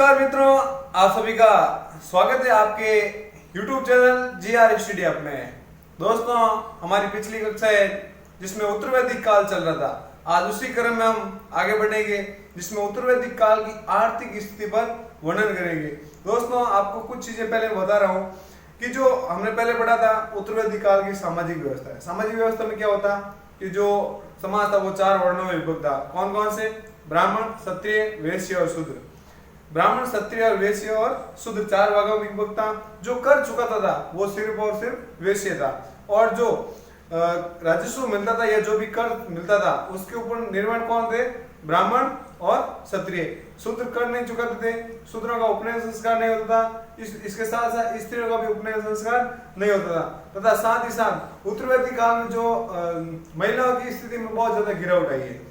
नमस्कार मित्रों, आप सभी का स्वागत है आपके YouTube channel GR study up में। दोस्तों, हमारी पिछली कक्षा है जिसमें उत्तर वैदिक काल चल रहा था। आज उसी क्रम में हम आगे बढ़ेंगे जिसमें उत्तर वैदिक काल की आर्थिक स्थिति पर वर्णन करेंगे। दोस्तों, आपको कुछ चीजें पहले बता रहा हूँ कि जो हमने पहले पढ़ा था उत्तर वैदिक काल की सामाजिक व्यवस्था है। सामाजिक व्यवस्था में क्या होता कि जो समाज था वो 4 वर्णों में विभक्त था। कौन कौन से? ब्राह्मण, क्षत्रिय, वैश्य और शूद्र। ब्राह्मण, क्षत्रिय और वैश्य और शूद्र 4 भागों में विभक्त था। जो कर चुकाता था वो सिर्फ और सिर्फ वैश्य था, और जो राजस्व मिलता था या जो भी कर मिलता था उसके ऊपर निर्भर कौन थे? ब्राह्मण और क्षत्रिय। शूद्र कर नहीं चुकाते थे, शूद्रों का उपनयन संस्कार नहीं होता था। इसके साथ साथ स्त्रियों का भी उपनयन संस्कार नहीं होता था। तथा साथ ही साथ उत्तर वैदिक काल में जो महिलाओं की स्थिति में बहुत ज्यादा गिरावट आई है।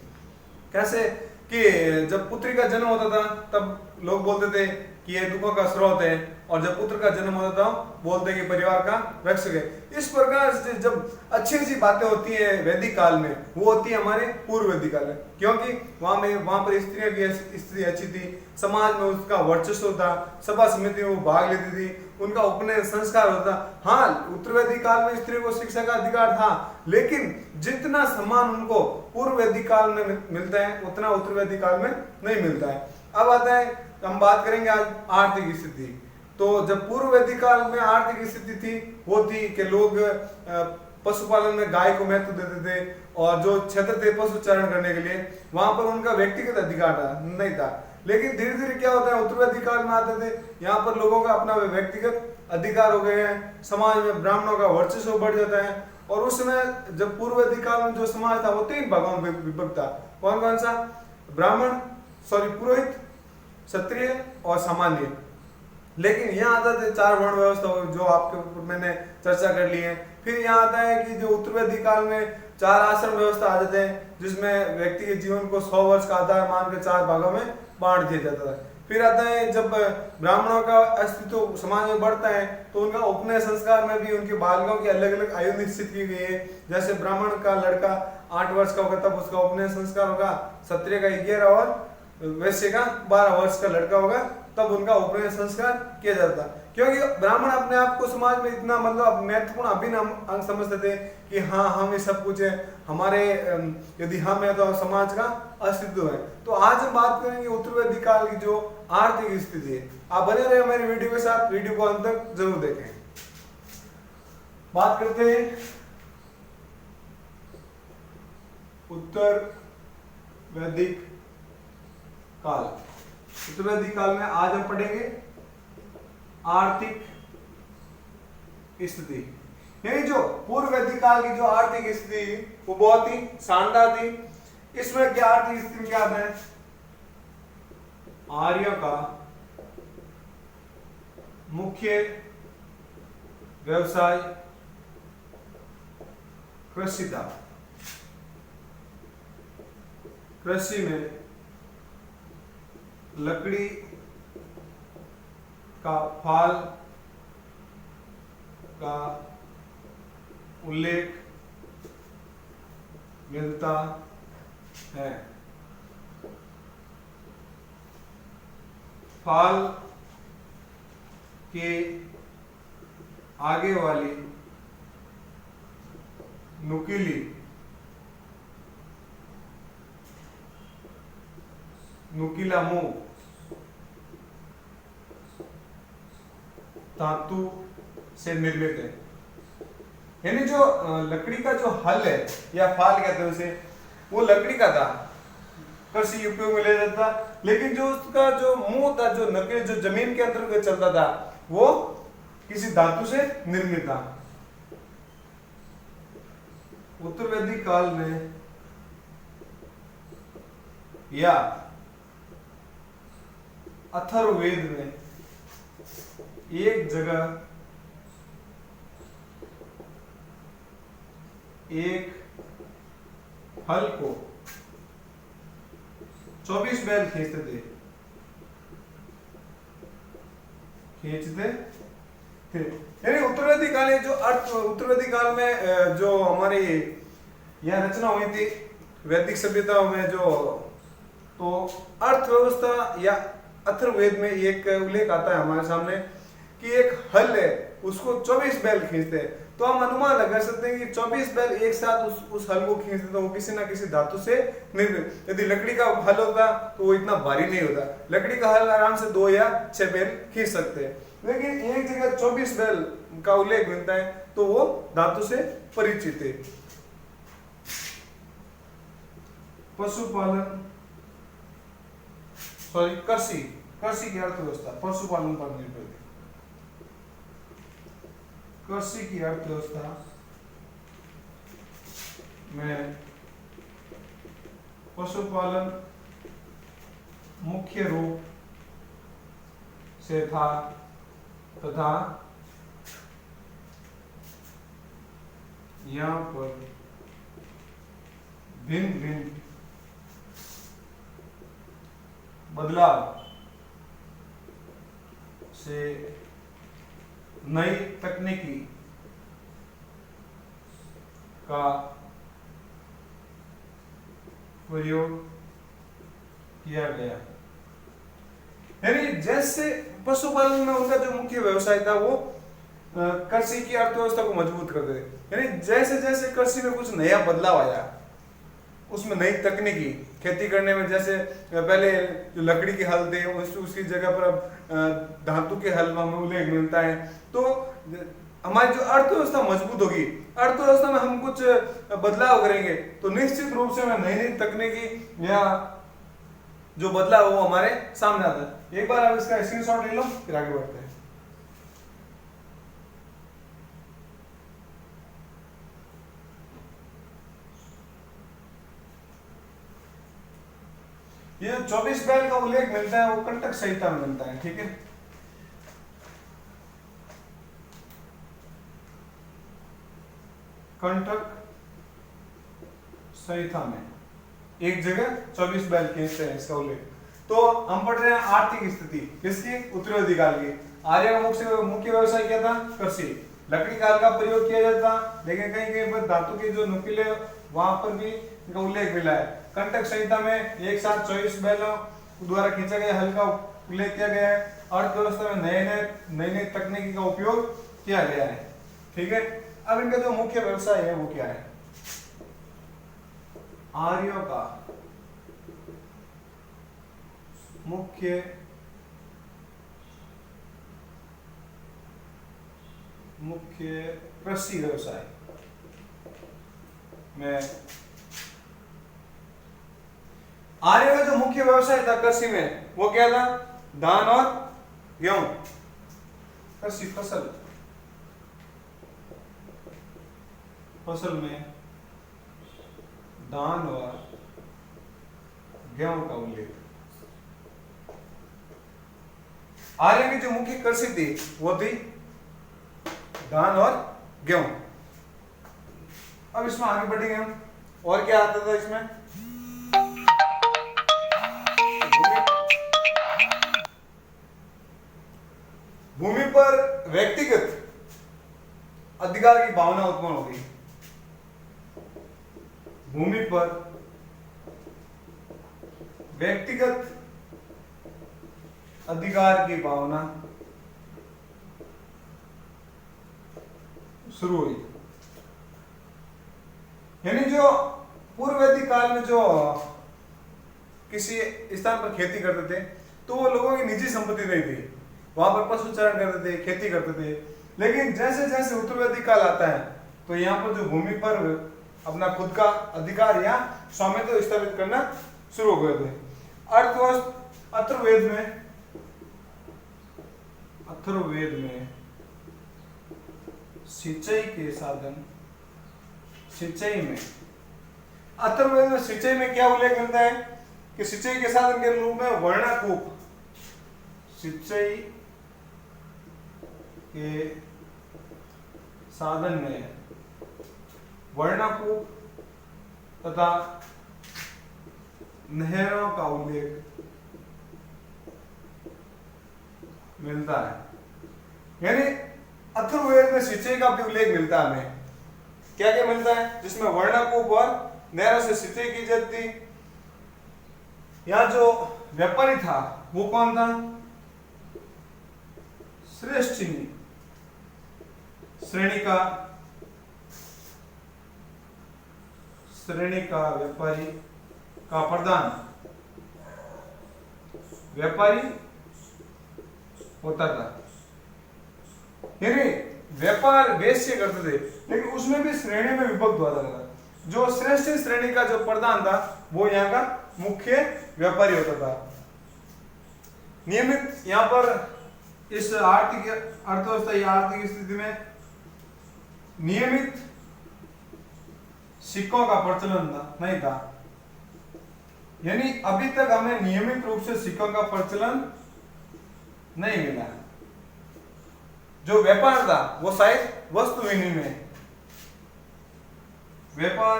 कैसे कि जब पुत्री का जन्म होता था तब लोग बोलते थे कि ये दुखों का स्रोत है, और जब पुत्र का जन्म होता था बोलते कि परिवार का रक्षक है। इस प्रकार से जब अच्छी अच्छी बातें होती है वैदिक काल में, वो होती है हमारे पूर्व वैदिक काल में, क्योंकि वहां पर स्त्रियों की स्थिति अच्छी थी, समाज में उसका वर्चस्व था, सभा समिति में वो भाग लेती थी, उनका उपनयन संस्कार होता। हाँ, उत्तर वैदिक काल में स्त्रियों को शिक्षा का अधिकार था, लेकिन जितना सम्मान उनको पूर्व वैदिक काल में मिलता है उतना उत्तर वैदिक काल में नहीं मिलता है। अब आता है, हम बात करेंगे आज आर्थिक स्थिति। तो जब पूर्व वैदिक काल में आर्थिक स्थिति थी वो थी कि लोग पशुपालन में गाय को महत्व देते थे, और जो क्षेत्र थे पशु चारण करने के लिए वहां पर उनका व्यक्तिगत अधिकार नहीं था। लेकिन धीरे धीरे क्या होता है, उत्तर वैदिक काल में आते थे, यहाँ पर लोगों का अपना व्यक्तिगत अधिकार हो गए हैं, समाज में ब्राह्मणों का वर्चस्व बढ़ जाता है। और उस समय जब पूर्व वैदिक काल में जो समाज था वो 3 भागों में विभक्त था। कौन कौन सा? पुरोहित, क्षत्रिय और सामान्य। लेकिन यहाँ आता है 4 वर्ण व्यवस्था जो आपके ऊपर मैंने चर्चा कर ली है। फिर यहाँ आता है कि जो उत्तर वैदिक काल में 4 आश्रम व्यवस्था आ जाते हैं, जिसमें व्यक्ति के जीवन को 100 वर्ष का आधार मानकर 4 भागों में बांट दिया जाता है। फिर आता है जब ब्राह्मणों का अस्तित्व समाज में बढ़ता है तो उनका उपनयन संस्कार में भी उनके बालिकाओं की अलग अलग आयु निश्चित की गई है। जैसे ब्राह्मण का लड़का 8 वर्ष का होगा तब उसका उपनयन संस्कार होगा, क्षत्रिय का 11 और वैश्य का 12 वर्ष का लड़का होगा तब उनका उपनयन संस्कार किया जाता। क्योंकि ब्राह्मण अपने आप को समाज में इतना मतलब महत्वपूर्ण अभिन्न अंग समझते थे कि हाँ, हम ये सब कुछ है, हमारे यदि हम है तो समाज का अस्तित्व है। तो आज हम बात करेंगे उत्तर वैदिक काल की जो आर्थिक स्थिति है। आप बने रहे हमारे वीडियो के साथ, वीडियो को अंत तक जरूर देखें। बात करते हैं उत्तर वैदिक काल। उत्तर वैदिक काल में आज हम पढ़ेंगे आर्थिक स्थिति। यानी जो पूर्व वैदिक काल की जो आर्थिक स्थिति वो बहुत ही शानदार थी। इसमें क्या आर्थिक स्थिति में क्या आता है? आर्यों का मुख्य व्यवसाय कृषि था। कृषि में लकड़ी का फाल का उल्लेख मिलता है। फाल के आगे वाली नुकीला मुंह धातु से निर्मित है। यानी जो लकड़ी का जो हल है या फाल कहते हैं उसे, वो लकड़ी का था, कृषि उपयोग में ले जाता। लेकिन जो उसका जो मुंह था, जो नकली जो जमीन के अंदर चलता था, वो किसी धातु से निर्मित था। उत्तर वैदिक काल में या अथर्ववेद में एक जगह एक हल को 24 बैल खींचते थे। यानी उत्तर वैदिक काल जो उत्तर वैदिक काल में जो हमारी यह रचना हुई थी वैदिक सभ्यताओं में, जो तो अर्थव्यवस्था या अथर्ववेद में एक उल्लेख आता है हमारे सामने कि एक हल है, उसको 24 बैल खींचते हैं। तो हम अनुमान लगा सकते हैं कि 24 बैल एक साथ उस हल को खींचते तो वो किसी ना किसी धातु से निर्मित। यदि लकड़ी का हल होता तो वो इतना भारी नहीं होता। लकड़ी का हल आराम से 2 या 6 बैल खींच सकते हैं, लेकिन एक जगह 24 बैल का उल्लेख मिलता है तो वो धातु से परिचित है। पशुपालन कृषि की अर्थव्यवस्था पशुपालन पर निर्भर है। कृषि की अर्थव्यवस्था में पशुपालन मुख्य रूप से था तथा यहाँ पर भिन्न भिन्न बदलाव से नई तकनीकी का प्रयोग किया गया। यानी जैसे पशुपालन में उनका जो मुख्य व्यवसाय था वो कृषि की अर्थव्यवस्था को मजबूत कर दे। यानी जैसे जैसे कृषि में कुछ नया बदलाव आया, उसमें नई तकनीकी खेती करने में, जैसे पहले जो लकड़ी के हल थे उसकी जगह पर अब धातु के हल में हमें उल्लेख मिलता है। तो हमारी जो अर्थव्यवस्था मजबूत होगी, अर्थव्यवस्था में हम कुछ बदलाव करेंगे तो निश्चित रूप से हमें नई नई तकनीकी या जो बदलाव वो हमारे सामने आता है। एक बार आप इसका स्क्रीनशॉट ले लो, फिर आगे बढ़ते हैं। ये जो 24 बैल का उल्लेख मिलता है वो कंटक संहिता में मिलता है, ठीक है। कंटक संहिता में एक जगह 24 बैल खींचते हैं, इसका उल्लेख। तो हम पढ़ रहे हैं आर्थिक स्थिति किसकी, उत्तराधिकारी काल की। आर्य का मुख्य व्यवसाय क्या था, कृषि। लकड़ी काल का प्रयोग किया जाता, लेकिन कहीं कहीं पर धातु के जो नुकीले वहां पर भी इनका उल्लेख मिला है। कंटक संहिता में एक साथ 24 बैलों द्वारा खींचा गया हल का उल्लेख किया गया है। अर्थव्यवस्था में नए नए तकनीकी का उपयोग किया गया है, ठीक है। अब इनका जो मुख्य व्यवसाय है वो क्या है, आर्यों का मुख्य कृषि व्यवसाय में, आर्यों का जो मुख्य व्यवसाय था कृषि में वो क्या था, धान और गेहूं। कृषि फसल में धान और गेहूं का उल्लेख। आर्य की जो मुख्य कृषि थी वो थी धान और गेहूं। अब इसमें आगे बढ़ेंगे हम, और क्या आता था इसमें, भूमि पर व्यक्तिगत अधिकार की भावना उत्पन्न होगी। भूमि पर व्यक्तिगत अधिकार की भावना शुरू हुई। यानी जो पूर्व वैदिक काल में जो किसी स्थान पर खेती करते थे तो वो लोगों की निजी संपत्ति नहीं थी, वहां पर पशु चरण करते थे, खेती करते थे। लेकिन जैसे जैसे उत्तर वैदिक काल आता है तो यहाँ पर जो भूमि पर अपना खुद का अधिकार या स्वामित्व स्थापित करना शुरू हो गए थे। अथर्ववेद में सिंचाई के साधन, सिंचाई में अथर्ववेद में सिंचाई में क्या उल्लेख मिलता है कि सिंचाई के साधन के रूप में वर्णाकूप, सिंचाई के साधन में वर्णाकूप तथा नहरों का उल्लेख मिलता है। यानी अथर्ववेद में सिंचाई का भी उल्लेख मिलता है हमें। क्या क्या मिलता है, जिसमें वर्णाकूप और नहरों से सिंचाई की जाती। यहाँ जो व्यापारी था वो कौन था? श्रेष्ठ श्रेणी का व्यापारी का प्रधान व्यापारी होता था। यानी व्यापार वैश्य करते थे, लेकिन उसमें भी श्रेणी में विभक्त हुआ था। जो श्रेष्ठ श्रेणी का जो प्रधान था वो यहाँ का मुख्य व्यापारी होता था। नियमित यहाँ पर इस आर्थिक अर्थव्यवस्था या आर्थिक स्थिति में नियमित सिक्कों का प्रचलन नहीं था। यानी अभी तक हमें नियमित रूप से सिक्कों का प्रचलन नहीं मिला। जो व्यापार था वो शायद वस्तु विनिमय, व्यापार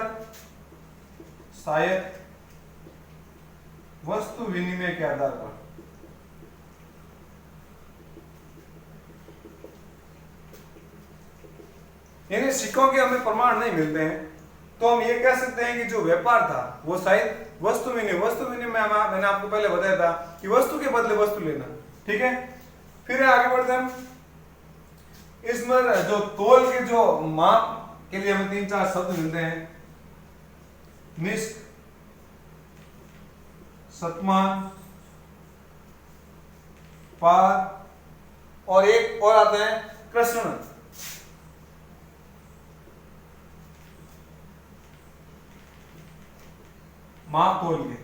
शायद वस्तु विनिमय के आधार पर। यानी सिक्कों के हमें प्रमाण नहीं मिलते हैं, तो हम ये कह सकते हैं कि जो व्यापार था वो शायद वस्तु विनिमय मैंने आपको पहले बताया था कि वस्तु के बदले वस्तु लेना। ठीक है, फिर आगे बढ़ते हैं। इसमें जो तोल के जो माप के लिए हमें 3-4 शब्द मिलते हैं। निष्क, शतमान, पाद और एक और आता है कृष्ण। माप तोल के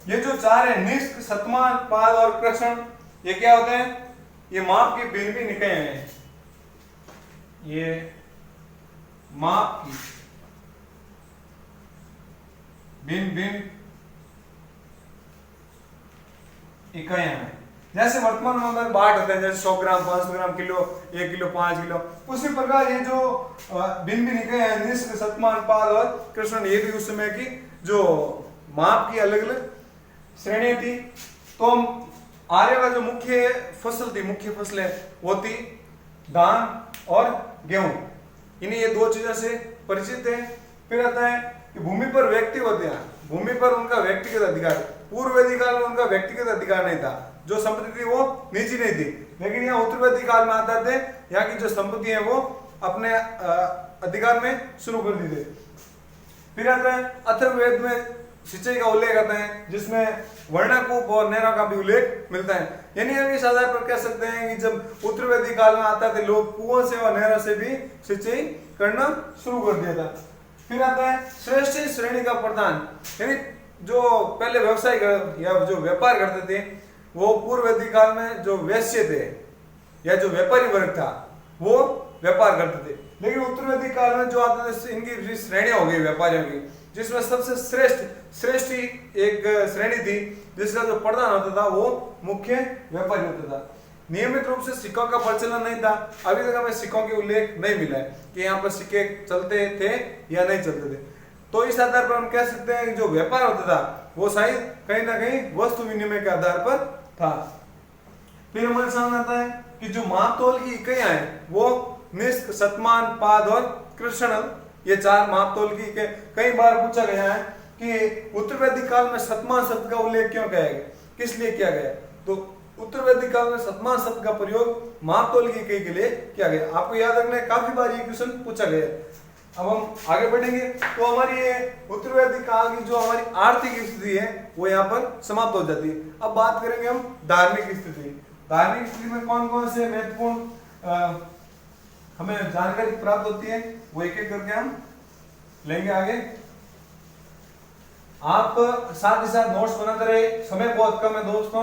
ये जो 4 है, निष्क, शतमान, पाद और कृष्ण, ये क्या होते हैं? ये माप की भिन्न भिन्न इकाइयां हैं। ये माप की भिन्न भिन्न इकाइयां हैं। जैसे वर्तमान में अगर बाट होते हैं, जैसे 100 ग्राम, 500 ग्राम, किलो, 1 किलो, 5 किलो, उसी प्रकार ये जो भिन्न भिन्न इकाइयां हैं, निष्क, शतमान, पाद और कृष्ण, ये भी उस समय की जो माप की अलग अलग श्रेणियां थी। तो हम आर्य का जो मुख्य फसलें वो थी धान और गेहूं। इन्हीं ये 2 चीजों से परिचित है। फिर आता है कि भूमि पर व्यक्ति होते हैं, भूमि पर उनका व्यक्तिगत अधिकार। पूर्व वैदिक काल में उनका व्यक्तिगत अधिकार नहीं था, जो संपत्ति थी वो निजी नहीं थी। लेकिन यहाँ उत्तर वैदिक काल में आता थे, यहाँ की जो संपत्ति है वो अपने अधिकार में शुरू कर दी थी। फिर आता है अथर्ववेद में सिंचाई का उल्लेख आता है, जिसमें वर्णकूप और नहरों का भी उल्लेख मिलता है। यानी हम इस आधार पर कह सकते हैं कि जब उत्तर वैदिक काल में आता थे, लोग कुओं से और नहरों से भी सिंचाई करना शुरू कर दिया था। फिर आता है श्रेष्ठ श्रेणी का प्रधान, यानी जो पहले व्यवसाय या जो व्यापार करते थे वो पूर्व वैदिक काल में जो वैश्य थे या जो व्यापारी वर्ग था वो व्यापार करते थे। लेकिन उत्तर वैदिक काल में जो आते थे, इनकी श्रेणियां हो गई व्यापारियों की, जिसमें सबसे श्रेष्ठ एक श्रेणी थी जिसका जो प्रधान होता था वो मुख्य व्यापारी होता था। नियमित रूप से सिक्कों का प्रचलन नहीं था। अभी तक हमें सिक्कों के उल्लेख नहीं मिला है कि यहाँ पर सिक्के चलते थे या नहीं चलते थे। तो इस आधार पर हम कह सकते हैं कि जो व्यापार होता था वो शायद कहीं ना कहीं वस्तु विनिमय के आधार पर था। फिर हमारे सामने आता है कि जो माप तोल की इकाइयां हैं वो निष्क, शतमान, पाद और कृष्ण, ये 4 माप तोल की इकाई। कई बार पूछा गया है कि उत्तर वैदिक काल में शतमान शब्द का उल्लेख क्यों किया गया, किस लिए किया गया? तो उत्तर वैदिक काल में शतमान शब्द का प्रयोग माप तोल की इकाई के लिए किया गया। आपको याद रखना है, काफी बार ये क्वेश्चन पूछा गया है। अब हम आगे बढ़ेंगे तो हमारी ये उत्तर वैदिक काल की जो हमारी आर्थिक स्थिति है वो यहाँ पर समाप्त हो जाती है। अब बात करेंगे हम धार्मिक स्थिति। धार्मिक स्थिति में कौन कौन से महत्वपूर्ण हमें जानकारी प्राप्त होती है वो एक एक करके हम लेंगे आगे। आप साथ ही साथ नोट्स बनाते रहे, समय बहुत कम है दोस्तों,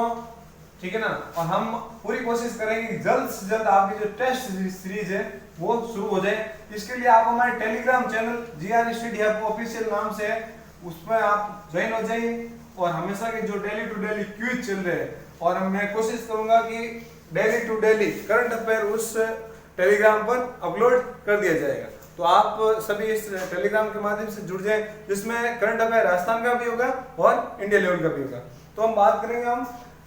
ठीक है ना। और हम पूरी कोशिश करेंगे कि जल्द से जल्द आपकी जो टेस्ट सीरीज है वो शुरू हो जाए। इसके लिए आप हमारे Telegram channel GR study hub official नाम से है, उसमें आप ज्वाइन हो जाइए और हमेशा के जो डेली टू डेली क्विज चल रहे हैं, और मैं कोशिश करूंगा कि daily to daily current affair उस टेलीग्राम पर अपलोड कर दिया जाएगा। तो आप सभी इस टेलीग्राम के माध्यम से जुड़ जाए, जिसमें करंट अफेयर राजस्थान का भी होगा और इंडिया लेवल का भी होगा। तो हम बात करेंगे हम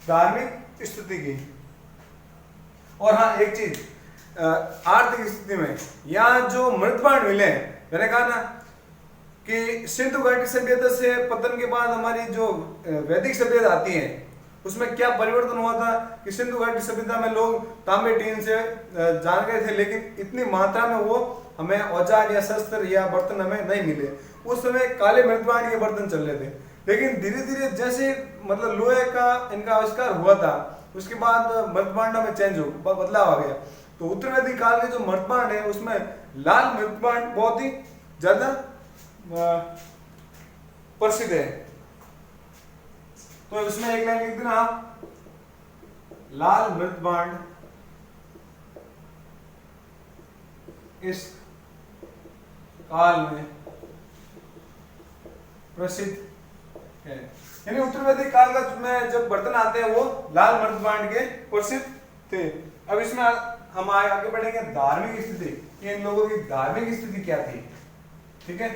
धार्मिक स्थिति की। और हाँ, एक चीज, आर्थिक स्थिति में यहाँ जो मृतबांड मिले हैं, मैंने कहा ना कि सिंधु घाटी सभ्यता से पतन के बाद हमारी जो वैदिक सभ्यता आती है उसमें क्या परिवर्तन हुआ था कि सिंधु घाटी सभ्यता में लोग तांबे टीन से जान गए थे, लेकिन इतनी मात्रा में वो हमें औजार या शस्त्र या बर्तन हमें नहीं मिले। उस समय काले मृतभांड के बर्तन चल रहे थे, लेकिन धीरे धीरे जैसे मतलब लोहे का इनका आविष्कार हुआ था उसके बाद मृतभांड में चेंज हो बदलाव आ गया। तो उत्तरवैदिक काल के जो मृतभांड है उसमें लाल मृतभांड बहुत ही ज्यादा प्रसिद्ध है। तो इसमें एक लाइन लिख देना आप, लाल मृतभांड इस काल में प्रसिद्ध है। यानी उत्तरवैदिक काल का में जब बर्तन आते हैं वो लाल मृतभांड के प्रसिद्ध थे। अब इसमें हम आगे बढ़ेंगे धार्मिक स्थिति, कि इन लोगों की धार्मिक स्थिति क्या थी। ठीक है,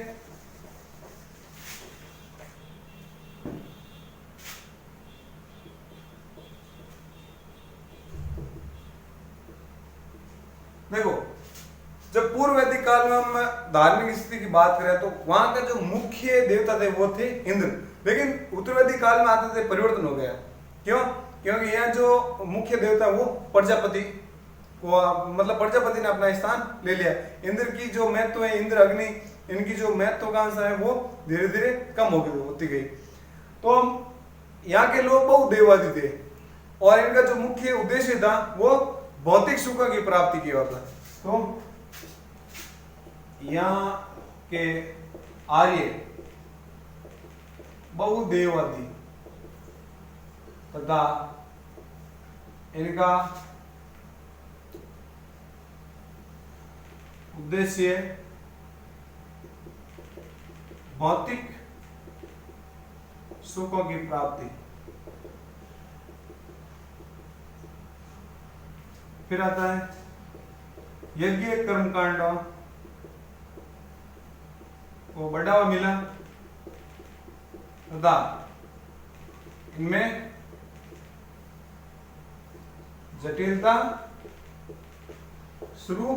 देखो जब पूर्व वैदिक काल में हम धार्मिक स्थिति की बात करें तो वहां का जो मुख्य देवता थे वो थे इंद्र, लेकिन उत्तर वैदिक काल में आते थे परिवर्तन हो गया। क्यों? क्योंकि यह जो मुख्य देवता वो प्रजापति को मतलब प्रजापति ने अपना स्थान ले लिया। इंद्र की जो महत्व है, इंद्र अग्नि, इनकी जो महत्वाकांक्षा है वो धीरे धीरे कम होती गई। तो यहाँ के लोग बहुत देववादी थे और इनका जो मुख्य उद्देश्य था वो भौतिक सुखों की प्राप्ति की ओर था। तो यहाँ के आर्य बहुदेववादी तथा इनका उद्देश्य भौतिक सुखों की प्राप्ति। फिर आता है यज्ञ कर्मकांड को बढ़ावा मिला तथा इनमें जटिलता शुरू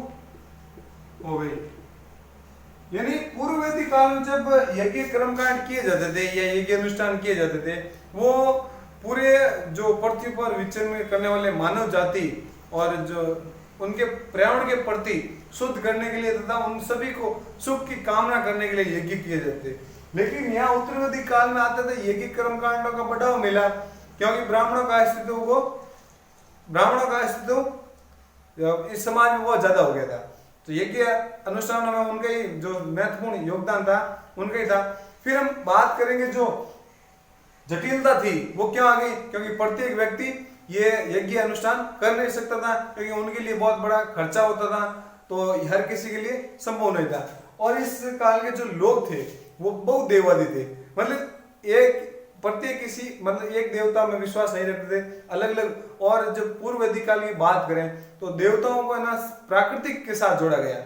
हो गई। यानी पूर्व वैदिक काल में जब यज्ञ कर्मकांड किए जाते थे या यज्ञ अनुष्ठान किए जाते थे वो पूरे जो पृथ्वी पर विचरण करने वाले मानव जाति और जो उनके पर्यावरण के प्रति शुद्ध करने के लिए तथा उन सभी को सुख की कामना करने के लिए यज्ञ किए जाते। लेकिन यहाँ उत्तर वैदिक काल में आते थे यज्ञ कर्मकांडों का बढ़ावा मिला, क्योंकि ब्राह्मणों का अस्तित्व इस समाज में बहुत ज्यादा हो गया था। तो यज्ञ अनुष्ठानों में उनका ही जो महत्वपूर्ण योगदान था उनका ही था। फिर हम बात करेंगे जो जटिलता थी वो क्यों आ गई, क्योंकि प्रत्येक व्यक्ति ये यज्ञ अनुष्ठान कर नहीं सकता था, क्योंकि उनके लिए बहुत बड़ा खर्चा होता था, तो हर किसी के लिए संभव नहीं था। और इस काल के जो लोग थे वो बहुत देववादी थे, मतलब एक देवता में विश्वास नहीं रखते थे, अलग अलग। और जब पूर्व वैदिक काल की बात करें तो देवताओं को ना प्राकृतिक के साथ जोड़ा गया,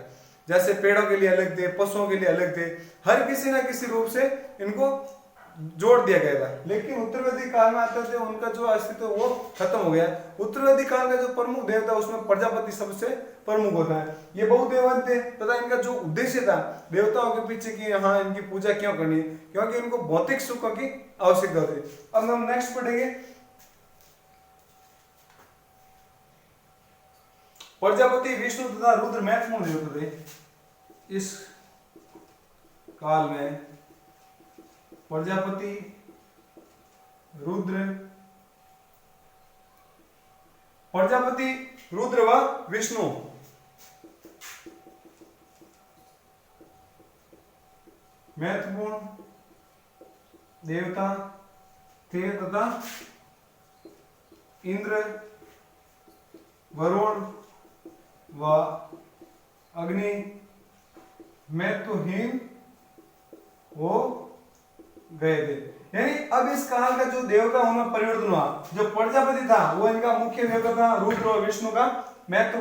जैसे पेड़ों के लिए अलग थे, पशुओं के लिए अलग थे, हर किसी ना किसी रूप से इनको जोड़ दिया गया था। लेकिन उत्तर वैदिक काल में आते थे उनका जो अस्तित्व वो खत्म हो गया। उत्तर वैदिक काल का जो प्रमुख देवता उसमें प्रजापति सबसे प्रमुख होता है। ये बहुत देववादी थे तथा इनका जो उद्देश्य था देवताओं के पीछे की हाँ इनकी पूजा क्यों करनी है, क्योंकि इनको भौतिक सुखों की आवश्यकता होती है। अब हम नेक्स्ट पढ़ेंगे प्रजापति, विष्णु तथा रुद्र महत्वपूर्ण देवता थे इस काल में। प्रजापति, रुद्र व विष्णु महत्वपूर्ण देवता थे तथा इंद्र, वरुण व अग्नि महत्वहीन हो गए थे। यानी अब इस काल का जो देवता उनमें परिवर्तन हुआ। जो प्रजापति था वो इनका मुख्य देवता था, रुद्र और विष्णु का महत्व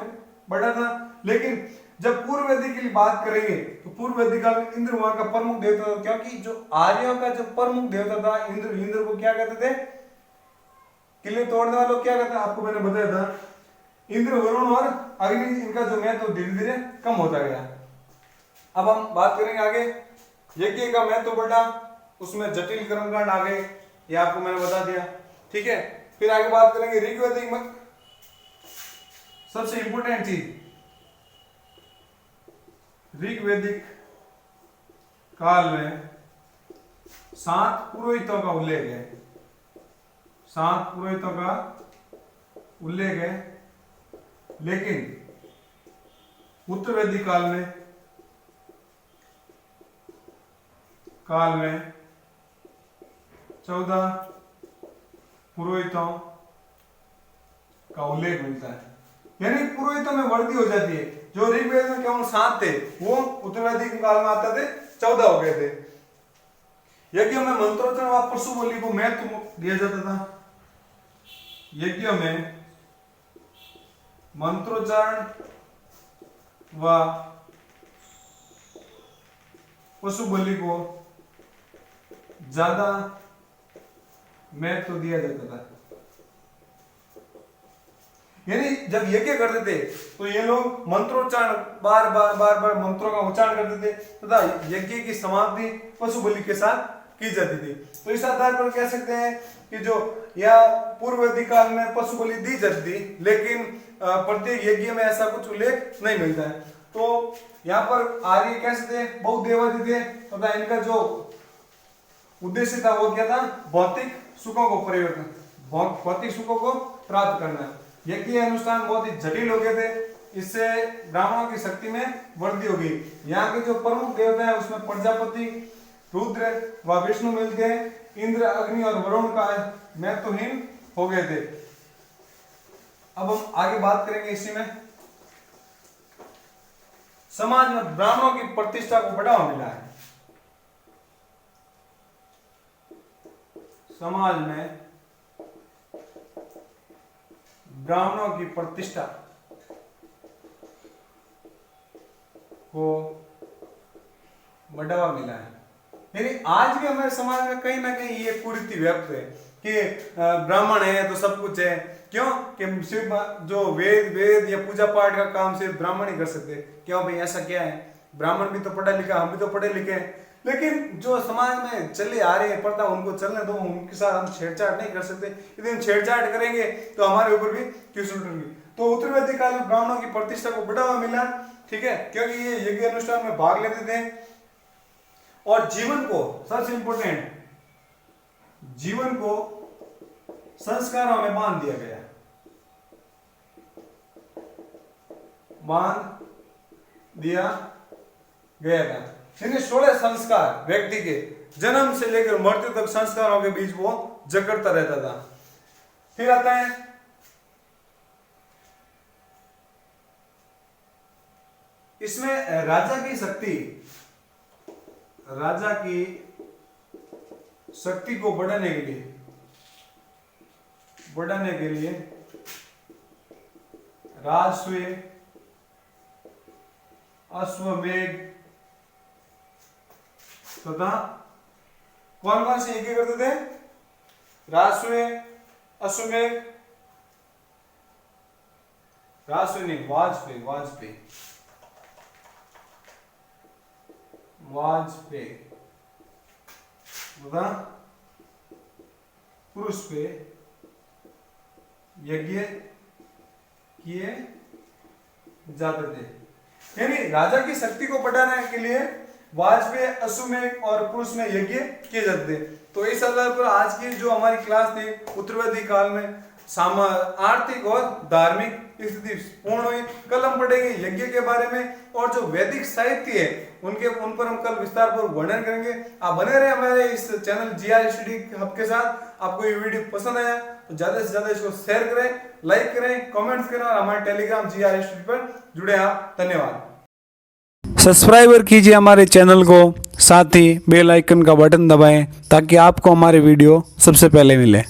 बड़ा था। लेकिन जब पूर्व वैदिक की बात करेंगे तो पूर्व वैदिक काल में इंद्र वहां का प्रमुख देवता था, क्योंकि जो आर्यों का जो प्रमुख देवता था इंद्र को क्या कहते थे, किले तोड़ने वालों क्या कहते हैं, आपको मैंने बताया था। इंद्र, वरुण और अग्नि, इनका जो महत्व धीरे धीरे कम होता गया। अब हम बात करेंगे आगे यज्ञ का महत्व बढ़ा, उसमें जटिल कर्मकांड आ गए, ये आपको मैंने बता दिया। ठीक है, फिर आगे बात करेंगे ऋग्वैदिक में सबसे इंपोर्टेंट चीज, ऋग्वैदिक काल में 7 पुरोहितों का उल्लेख है, 7 पुरोहितों का उल्लेख है, लेकिन उत्तर वैदिक काल में 14 पुरोहितों का उल्लेख मिलता है, यानी पुरोहितों में वृद्धि हो जाती है। जो ऋग्वेद में केवल 7 थे वो उत्तर वैदिक काल में आते थे 14 हो गए थे। यज्ञों में मंत्रोच्चारण व पशु बलि को महत्व दिया जाता था। यज्ञों में मंत्रोच्चारण व पशु बलि को ज्यादा महत्व दिया जाता था। यानी जब यज्ञ करते थे तो ये लोग मंत्रोच्चारण बार बार मंत्रों का उच्चारण करते थे तथा यज्ञ की समाप्ति पशु बलि के साथ की जाती थी। तो इस आधार पर कह सकते हैं कि जो यह पूर्व वैदिक काल में पशु बलि दी जाती थी, लेकिन प्रत्येक यज्ञ में ऐसा कुछ उल्लेख नहीं मिलता है। तो यहाँ पर आर्य कह सकते हैं बहुत देवादी थे तथा इनका जो उद्देश्य था वो क्या था, भौतिक सुखों को परिवर्तन, भौतिक सुखों को प्राप्त करना। यज्ञ अनुष्ठान बहुत ही जटिल हो गए थे, इससे ब्राह्मणों की शक्ति में वृद्धि होगी। यहाँ के जो प्रमुख देवता है उसमें प्रजापति, रुद्र व विष्णु मिलके इंद्र, अग्नि और वरुण का महत्वहीन हो गए थे। अब हम आगे बात करेंगे इसी में, समाज में ब्राह्मणों की प्रतिष्ठा को बढ़ावा मिला है। समाज में ब्राह्मणों की प्रतिष्ठा को बढ़ावा मिला है। यानी आज भी हमारे समाज में कहीं ना कहीं ये कुरीति व्याप्त है कि ब्राह्मण है तो सब कुछ है। क्यों कि सिर्फ जो वेद या पूजा पाठ का काम सिर्फ ब्राह्मण ही कर सकते। क्यों भाई, ऐसा क्या है, ब्राह्मण भी तो पढ़ा लिखा, हम भी तो पढ़े लिखे हैं, लेकिन जो समाज में चले आ रहे हैं प्रथा उनको चलने दो, उनके साथ हम छेड़छाड़ नहीं कर सकते। यदि हम छेड़छाड़ करेंगे तो हमारे ऊपर भी क्यों उठेंगे। तो उत्तर वैदिक काल में ब्राह्मणों की प्रतिष्ठा को बढ़ावा मिला, ठीक है, क्योंकि ये यज्ञ अनुष्ठान में भाग लेते थे और जीवन को, सबसे इंपोर्टेंट, जीवन को संस्कारों में बांध दिया गया, बांध दिया गया था। 16 संस्कार व्यक्ति के जन्म से लेकर मृत्यु तक संस्कारों के बीच वो जकड़ता रहता था। फिर आता है इसमें राजा की शक्ति, राजा की शक्ति को बढ़ाने के लिए राजसूय, अश्वमेध तथा कौन कौन से यज्ञ करते थे, राजसूय, अश्वमेध, राजसूय नहीं, वाजपेयी तथा पुरुष पे यज्ञ किए जाते थे। यानी राजा की शक्ति को बढ़ाने के लिए वाजपेयी, अश्वमेध और पुरुष में यज्ञ किए जाते थे। तो इस आधार पर आज की जो हमारी क्लास थी उत्तर वैदिक काल में आर्थिक और धार्मिक स्थिति पूर्ण हुई। कल हम पढ़ेंगे यज्ञ के बारे में और जो वैदिक साहित्य है उन पर हम कल विस्तार पर वर्णन करेंगे। आप बने रहे हमारे इस चैनल GR स्टडी हब के साथ। आपको ये वीडियो पसंद आया तो ज्यादा से ज्यादा इसको शेयर करें, लाइक करें, कमेंट्स करें और हमारे टेलीग्राम GR स्टडी पर जुड़े आप। धन्यवाद। सब्सक्राइबर कीजिए हमारे चैनल को, साथ ही बेल आइकन का बटन दबाएं ताकि आपको हमारे वीडियो सबसे पहले मिले।